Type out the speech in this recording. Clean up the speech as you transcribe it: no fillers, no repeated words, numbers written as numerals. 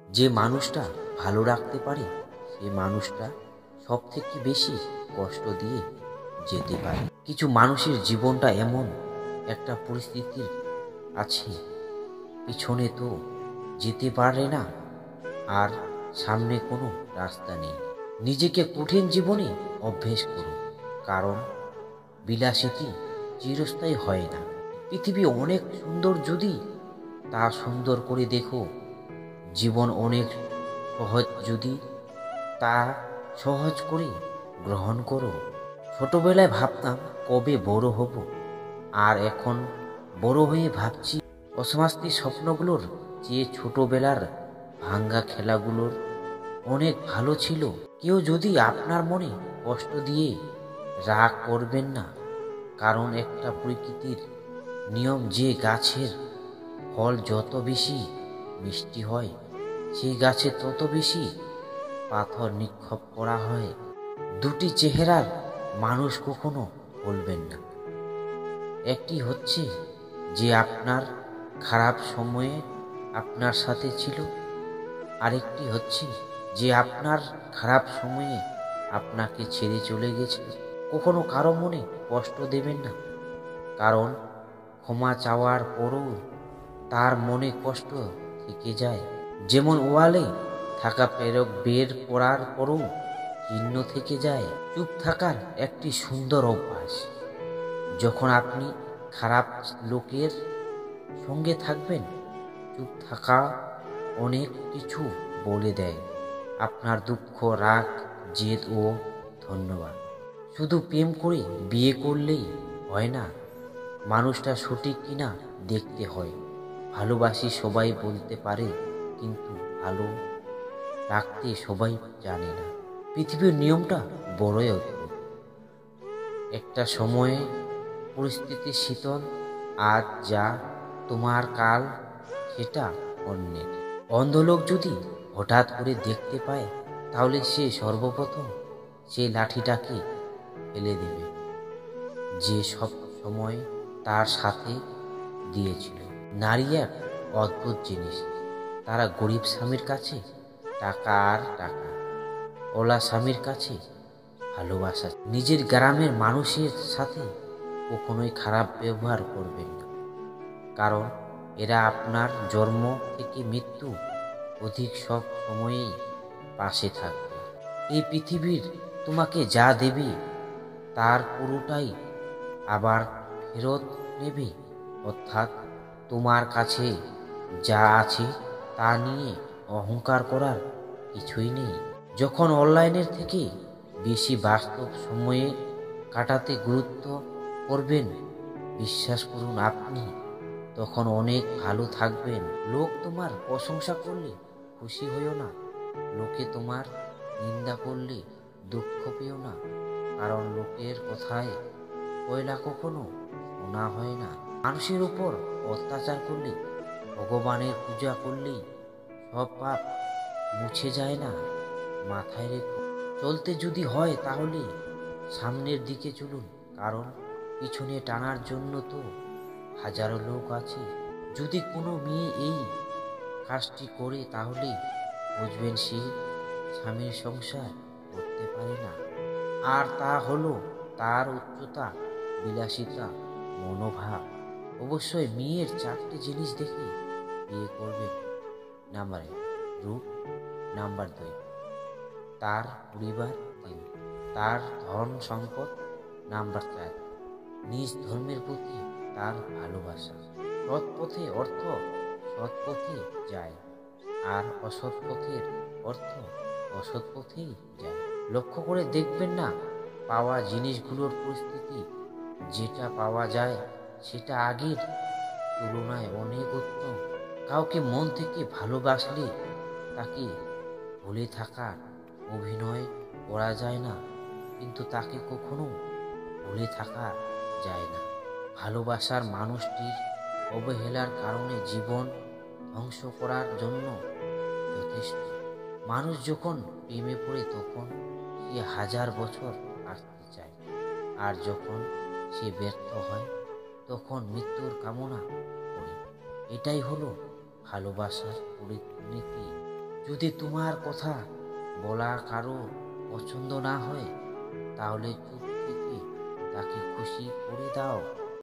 যে মানুষটা ভালো রাখতে পারে সে মানুষটা সব থেকে বেশি কষ্ট দিয়ে যেতে পারে। কিছু মানুষের জীবনটা এমন একটা পরিস্থিতির আছে, পিছনে তো যেতে পারে না আর সামনে কোনো রাস্তা নেই। নিজেকে কঠিন জীবনে অভ্যেস করুন, কারণ বিলাসিতা চিরস্থায়ী হয় না। পৃথিবী অনেক সুন্দর, যদি তা সুন্দর করে দেখো। জীবন অনেক সহজ, যদি তা সহজ করে গ্রহণ করো। ছোটবেলায় ভাবতাম কবে বড় হব, আর এখন বড় হয়ে ভাবছি অসমাস্তি স্বপ্নগুলোর চেয়ে ছোটবেলার ভাঙ্গা খেলাগুলোর অনেক ভালো ছিল। কেউ যদি আপনার মনে কষ্ট দিয়ে রাগ করবেন না, কারণ একটা প্রকৃতির নিয়ম যে গাছের ফল যত বেশি মিষ্টি হয় সেই গাছে তত বেশি পাথর নিক্ষেপ করা হয়। দুটি চেহারার মানুষ কখনো বলবেন না। একটি হচ্ছে যে আপনার খারাপ সময়ে আপনার সাথে ছিল, আরেকটি হচ্ছে যে আপনার খারাপ সময়ে আপনাকে ছেড়ে চলে গেছে। কখনো কারো মনে কষ্ট দেবেন না, কারণ ক্ষমা চাওয়ার পরও তার মনে কষ্ট থেকে যায়। যেমন ওয়ালে থাকা প্রেরক বের করার পরও চিহ্ন থেকে যায়। চুপ থাকার একটি সুন্দর অভ্যাস। যখন আপনি খারাপ লোকের সঙ্গে থাকবেন, চুপ থাকা অনেক কিছু বলে দেয়। আপনার দুঃখ, রাগ, জেদ ও ধন্যবাদ। শুধু প্রেম করে বিয়ে করলেই হয় না, মানুষটা সঠিক কিনা দেখতে হয়। ভালোবাসি সবাই বলতে পারে, কিন্তু ভালো রাখতে সবাই জানে না। পৃথিবীর নিয়মটা বড়ই অদ্ভুত। একটা সময়ে পরিস্থিতি শীতল, আজ যা তোমার কাল সেটা অন্যের। অন্ধলোক যদি হঠাৎ করে দেখতে পায়, তাহলে সে সর্বপ্রথম সেই লাঠিটাকে ফেলে দেবে যে সব সময় তার সাথে দিয়েছিল। নারী এক অদ্ভুত জিনিস। তারা গরিব স্বামীর কাছে টাকা আর টাকা, ওলা স্বামীর কাছে ভালোবাসা। নিজের গ্রামের মানুষের সাথে কখনোই খারাপ ব্যবহার করবেন না, কারণ এরা আপনার জন্ম থেকে মৃত্যু অধিক সব সময়েই পাশে থাকবে। এই পৃথিবীর তোমাকে যা দেবে তার পুরোটাই আবার ফেরত নেবে, অর্থাৎ তোমার কাছে যা আছে তা নিয়ে অহংকার করার কিছুই নেই। যখন অনলাইনের থেকে বেশি বাস্তব সময়ে কাটাতে গুরুত্ব করবেন, বিশ্বাস করুন আপনি তখন অনেক ভালো থাকবেন। লোক তোমার প্রশংসা করলে খুশি হইও না, লোকে তোমার নিন্দা করলে দুঃখ পেও না, কারণ লোকের কথায় কয়লা কখনো শোনা হয় না। মানুষের উপর অত্যাচার করলে, ভগবানের পূজা করলেই সব পাপ মুছে যায় না। মাথায় রেখো, চলতে যদি হয় তাহলে সামনের দিকে চলুন, কারণ পিছনে টানার জন্য তো হাজারো লোক আছে। যদি কোনো মেয়ে এই কাজটি করে, তাহলে বুঝবেন সে স্বামীর সংসার করতে পারে না। আর তা হলো তার উচ্চতা, বিলাসিতা, মনোভাব। অবশ্যই মেয়ের 4টি জিনিস দেখে বিয়ে করবেন। নাম্বার 1 রূপ, নাম্বার 2 তার পরিবার, 3 তার ধন সম্পদ, নাম্বার 4 নিজ ধর্মের প্রতি তার ভালোবাসা। সৎ পথে অর্থ সৎ পথে যায়, আর অসৎ পথের অর্থ অসৎ পথেই যায়। লক্ষ্য করে দেখবেন না, পাওয়া জিনিসগুলোর পরিস্থিতি, যেটা পাওয়া যায় সেটা আগের তুলনায় অনেক উত্তম। কাউকে মন থেকে ভালোবাসলে তাকে ভুলে থাকার অভিনয় করা যায় না, কিন্তু তাকে কখনো ভুলে থাকা যায় না। ভালোবাসার মানুষটির অবহেলার কারণে জীবন ধ্বংস করার জন্য যথেষ্ট। মানুষ যখন প্রেমে পড়ে তখন সে 1000 বছর আসতে চায়, আর যখন সে ব্যর্থ হয় তখন মৃত্যুর কামনা করে। এটাই হলো ভালোবাসার পরিণতি। যদি তোমার কথা বলা কারো পছন্দ না হয়, তাহলে চুপ থেকে তাকে খুশি করে দাও।